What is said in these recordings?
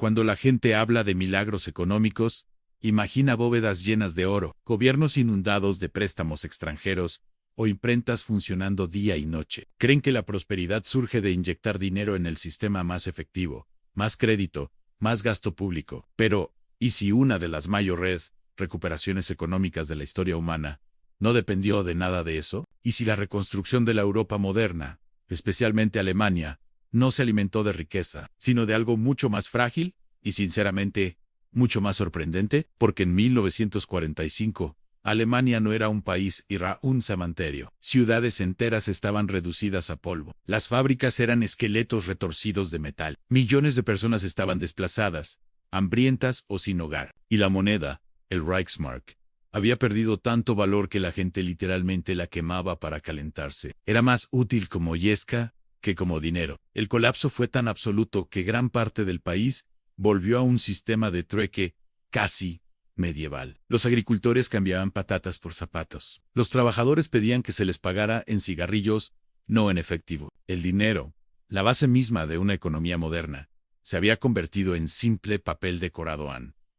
Cuando la gente habla de milagros económicos, imagina bóvedas llenas de oro, gobiernos inundados de préstamos extranjeros o imprentas funcionando día y noche. Creen que la prosperidad surge de inyectar dinero en el sistema más efectivo, más crédito, más gasto público. Pero, ¿y si una de las mayores recuperaciones económicas de la historia humana no dependió de nada de eso? ¿Y si la reconstrucción de la Europa moderna, especialmente Alemania, no se alimentó de riqueza, sino de algo mucho más frágil y, sinceramente, mucho más sorprendente? Porque en 1945, Alemania no era un país, era un cementerio. Ciudades enteras estaban reducidas a polvo. Las fábricas eran esqueletos retorcidos de metal. Millones de personas estaban desplazadas, hambrientas o sin hogar. Y la moneda, el Reichsmark, había perdido tanto valor que la gente literalmente la quemaba para calentarse. Era más útil como yesca que como dinero. El colapso fue tan absoluto que gran parte del país volvió a un sistema de trueque casi medieval. Los agricultores cambiaban patatas por zapatos. Los trabajadores pedían que se les pagara en cigarrillos, no en efectivo. El dinero, la base misma de una economía moderna, se había convertido en simple papel decorado.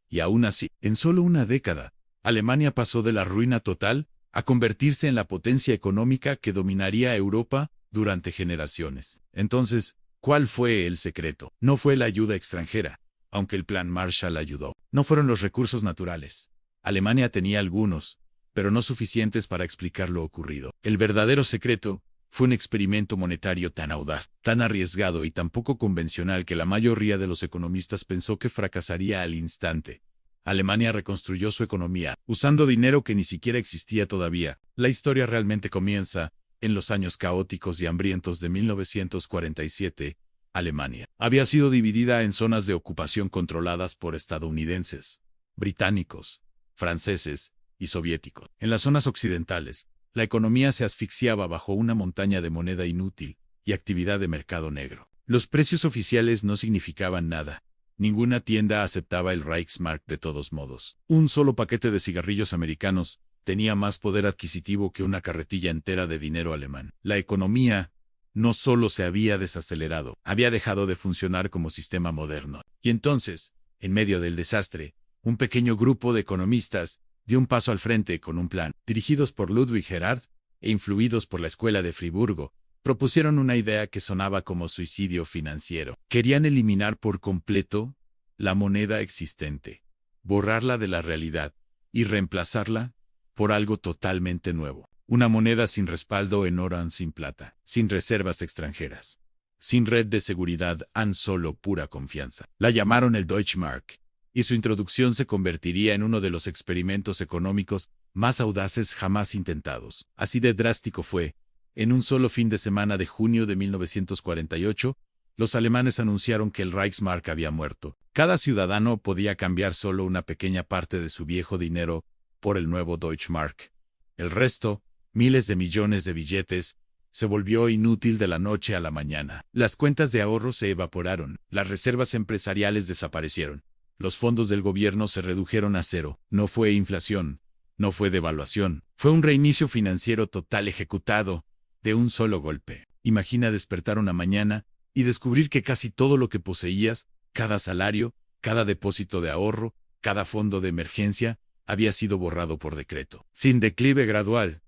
Y aún así, en solo una década, Alemania pasó de la ruina total a convertirse en la potencia económica que dominaría a Europa durante generaciones. Entonces, ¿cuál fue el secreto? No fue la ayuda extranjera, aunque el Plan Marshall ayudó. No fueron los recursos naturales. Alemania tenía algunos, pero no suficientes para explicar lo ocurrido. El verdadero secreto fue un experimento monetario tan audaz, tan arriesgado y tan poco convencional que la mayoría de los economistas pensó que fracasaría al instante. Alemania reconstruyó su economía, usando dinero que ni siquiera existía todavía. La historia realmente comienza en los años caóticos y hambrientos de 1947. Alemania había sido dividida en zonas de ocupación controladas por estadounidenses, británicos, franceses y soviéticos. En las zonas occidentales, la economía se asfixiaba bajo una montaña de moneda inútil y actividad de mercado negro. Los precios oficiales no significaban nada. Ninguna tienda aceptaba el Reichsmark de todos modos. Un solo paquete de cigarrillos americanos tenía más poder adquisitivo que una carretilla entera de dinero alemán. La economía no solo se había desacelerado, había dejado de funcionar como sistema moderno. Y entonces, en medio del desastre, un pequeño grupo de economistas dio un paso al frente con un plan. Dirigidos por Ludwig Erhard e influidos por la Escuela de Friburgo, propusieron una idea que sonaba como suicidio financiero. Querían eliminar por completo la moneda existente, borrarla de la realidad y reemplazarla por algo totalmente nuevo. Una moneda sin respaldo en oro, sin plata, sin reservas extranjeras, sin red de seguridad, solo pura confianza. La llamaron el Deutschmark, y su introducción se convertiría en uno de los experimentos económicos más audaces jamás intentados. Así de drástico fue. En un solo fin de semana de junio de 1948, los alemanes anunciaron que el Reichsmark había muerto. Cada ciudadano podía cambiar solo una pequeña parte de su viejo dinero por el nuevo Deutschmark. El resto, miles de millones de billetes, se volvió inútil de la noche a la mañana. Las cuentas de ahorro se evaporaron, las reservas empresariales desaparecieron, los fondos del gobierno se redujeron a cero. No fue inflación, no fue devaluación, fue un reinicio financiero total ejecutado de un solo golpe. Imagina despertar una mañana y descubrir que casi todo lo que poseías, cada salario, cada depósito de ahorro, cada fondo de emergencia, había sido borrado por decreto. Sin declive gradual,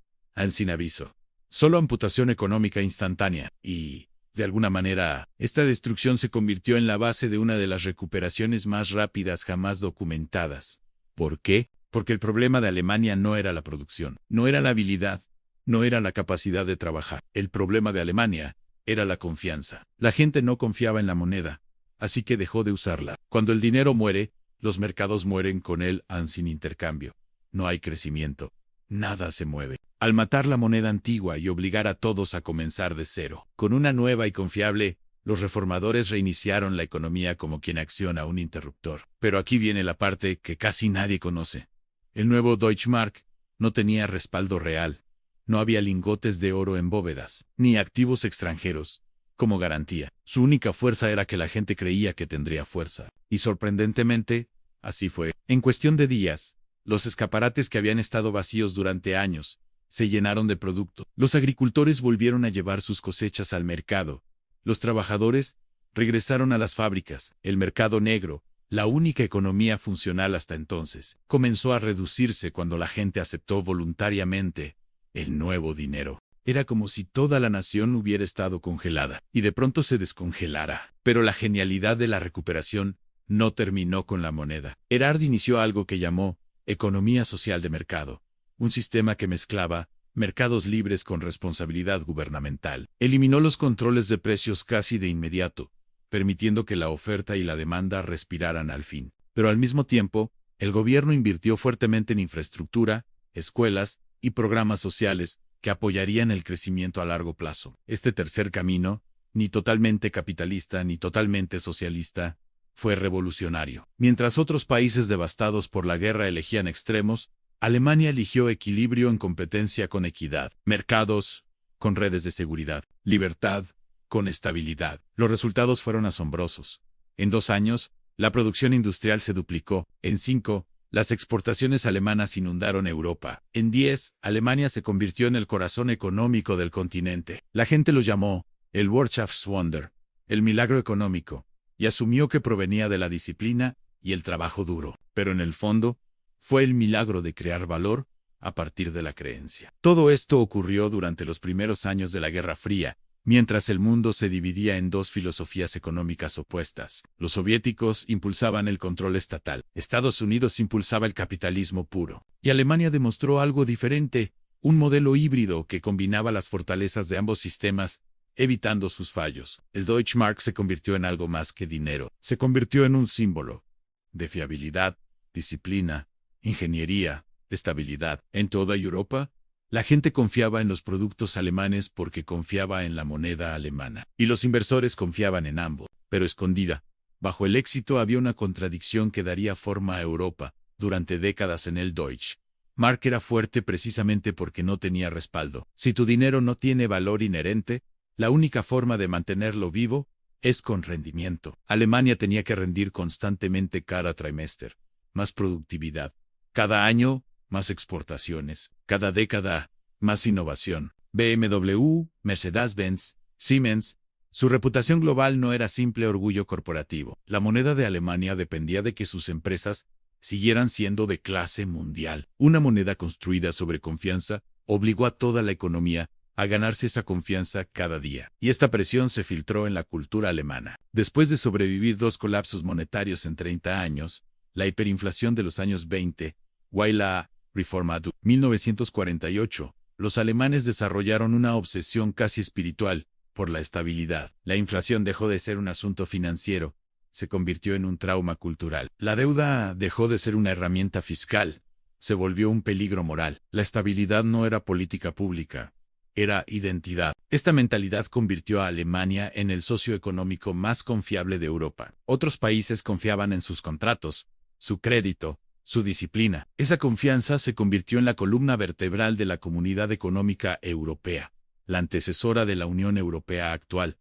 sin aviso. Solo amputación económica instantánea. Y, de alguna manera, esta destrucción se convirtió en la base de una de las recuperaciones más rápidas jamás documentadas. ¿Por qué? Porque el problema de Alemania no era la producción, no era la habilidad, no era la capacidad de trabajar. El problema de Alemania era la confianza. La gente no confiaba en la moneda, así que dejó de usarla. Cuando el dinero muere, los mercados mueren con él, sin intercambio. No hay crecimiento. Nada se mueve. Al matar la moneda antigua y obligar a todos a comenzar de cero, con una nueva y confiable, los reformadores reiniciaron la economía como quien acciona un interruptor. Pero aquí viene la parte que casi nadie conoce. El nuevo Deutschmark no tenía respaldo real. No había lingotes de oro en bóvedas, ni activos extranjeros como garantía. Su única fuerza era que la gente creía que tendría fuerza. Y sorprendentemente, así fue. En cuestión de días, los escaparates que habían estado vacíos durante años se llenaron de producto. Los agricultores volvieron a llevar sus cosechas al mercado. Los trabajadores Regresaron a las fábricas. El mercado negro, la única economía funcional hasta entonces, comenzó a reducirse cuando la gente aceptó voluntariamente el nuevo dinero. Era como si toda la nación hubiera estado congelada y de pronto se descongelara. Pero la genialidad de la recuperación no terminó con la moneda. Erhard inició algo que llamó economía social de mercado, un sistema que mezclaba mercados libres con responsabilidad gubernamental. Eliminó los controles de precios casi de inmediato, permitiendo que la oferta y la demanda respiraran al fin. Pero al mismo tiempo, el gobierno invirtió fuertemente en infraestructura, escuelas y programas sociales que apoyarían el crecimiento a largo plazo. Este tercer camino, ni totalmente capitalista ni totalmente socialista, fue revolucionario. Mientras otros países devastados por la guerra elegían extremos, Alemania eligió equilibrio en competencia con equidad, mercados con redes de seguridad, libertad con estabilidad. Los resultados fueron asombrosos. En 2 años, la producción industrial se duplicó. En 5, las exportaciones alemanas inundaron Europa. En 10, Alemania se convirtió en el corazón económico del continente. La gente lo llamó el Wirtschaftswunder, el milagro económico, y asumió que provenía de la disciplina y el trabajo duro. Pero en el fondo, fue el milagro de crear valor a partir de la creencia. Todo esto ocurrió durante los primeros años de la Guerra Fría, mientras el mundo se dividía en 2 filosofías económicas opuestas. Los soviéticos impulsaban el control estatal, Estados Unidos impulsaba el capitalismo puro, y Alemania demostró algo diferente, un modelo híbrido que combinaba las fortalezas de ambos sistemas, evitando sus fallos. El Deutschmark se convirtió en algo más que dinero, se convirtió en un símbolo de fiabilidad, disciplina, ingeniería, estabilidad. En toda Europa, la gente confiaba en los productos alemanes porque confiaba en la moneda alemana. Y los inversores confiaban en ambos. Pero escondida, bajo el éxito había una contradicción que daría forma a Europa. Durante décadas en el Deutschmark era fuerte precisamente porque no tenía respaldo. Si tu dinero no tiene valor inherente, la única forma de mantenerlo vivo es con rendimiento. Alemania tenía que rendir constantemente cada trimestre. Más productividad. Cada año, más exportaciones. Cada década, más innovación. BMW, Mercedes-Benz, Siemens. Su reputación global no era simple orgullo corporativo. La moneda de Alemania dependía de que sus empresas siguieran siendo de clase mundial. Una moneda construida sobre confianza obligó a toda la economía a ganarse esa confianza cada día. Y esta presión se filtró en la cultura alemana. Después de sobrevivir 2 colapsos monetarios en 30 años, la hiperinflación de los años 20, y la Reforma de 1948, los alemanes desarrollaron una obsesión casi espiritual por la estabilidad. La inflación dejó de ser un asunto financiero, se convirtió en un trauma cultural. La deuda dejó de ser una herramienta fiscal, se volvió un peligro moral. La estabilidad no era política pública, era identidad. Esta mentalidad convirtió a Alemania en el socio económico más confiable de Europa. Otros países confiaban en sus contratos, su crédito, su disciplina. Esa confianza se convirtió en la columna vertebral de la Comunidad Económica Europea, la antecesora de la Unión Europea actual.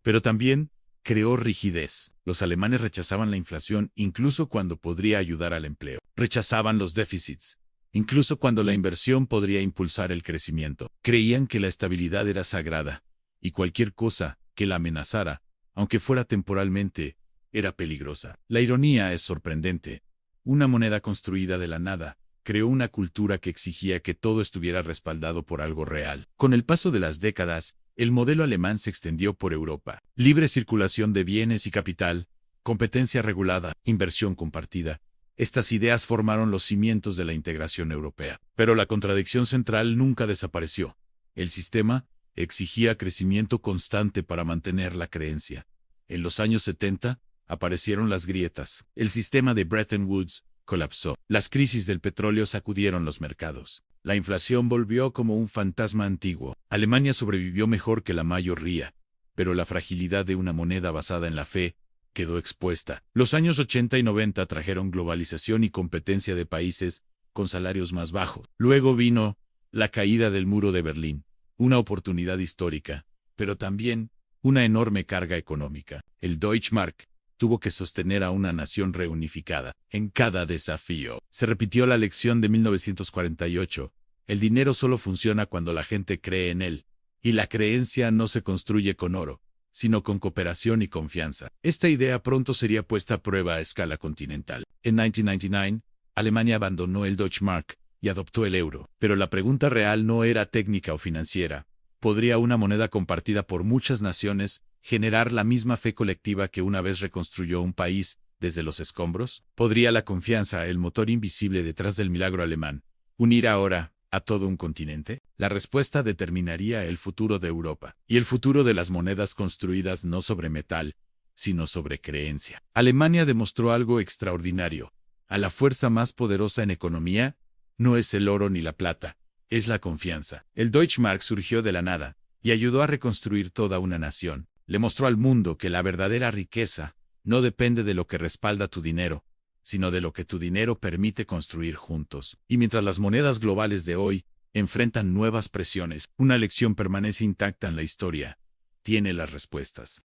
Pero también creó rigidez. Los alemanes rechazaban la inflación incluso cuando podría ayudar al empleo. Rechazaban los déficits, incluso cuando la inversión podría impulsar el crecimiento. Creían que la estabilidad era sagrada, y cualquier cosa que la amenazara, aunque fuera temporalmente, era peligrosa. La ironía es sorprendente. Una moneda construida de la nada creó una cultura que exigía que todo estuviera respaldado por algo real. Con el paso de las décadas, el modelo alemán se extendió por Europa. Libre circulación de bienes y capital, competencia regulada, inversión compartida. Estas ideas formaron los cimientos de la integración europea. Pero la contradicción central nunca desapareció. El sistema exigía crecimiento constante para mantener la creencia. En los años 70, aparecieron las grietas. El sistema de Bretton Woods colapsó. Las crisis del petróleo sacudieron los mercados. La inflación volvió como un fantasma antiguo. Alemania sobrevivió mejor que la mayoría, pero la fragilidad de una moneda basada en la fe quedó expuesta. Los años 80 y 90 trajeron globalización y competencia de países con salarios más bajos. Luego vino la caída del muro de Berlín, una oportunidad histórica, pero también una enorme carga económica. El Deutschmark tuvo que sostener a una nación reunificada. En cada desafío, se repitió la lección de 1948. El dinero solo funciona cuando la gente cree en él, y la creencia no se construye con oro, sino con cooperación y confianza. Esta idea pronto sería puesta a prueba a escala continental. En 1999, Alemania abandonó el Deutschmark y adoptó el euro. Pero la pregunta real no era técnica o financiera. ¿Podría una moneda compartida por muchas naciones generar la misma fe colectiva que una vez reconstruyó un país desde los escombros? ¿Podría la confianza, el motor invisible detrás del milagro alemán, unir ahora a todo un continente? La respuesta determinaría el futuro de Europa y el futuro de las monedas construidas no sobre metal, sino sobre creencia. Alemania demostró algo extraordinario. A la fuerza más poderosa en economía no es el oro ni la plata, es la confianza. El Deutschmark surgió de la nada y ayudó a reconstruir toda una nación. Le mostró al mundo que la verdadera riqueza no depende de lo que respalda tu dinero, sino de lo que tu dinero permite construir juntos. Y mientras las monedas globales de hoy enfrentan nuevas presiones, una lección permanece intacta en la historia. Tiene las respuestas.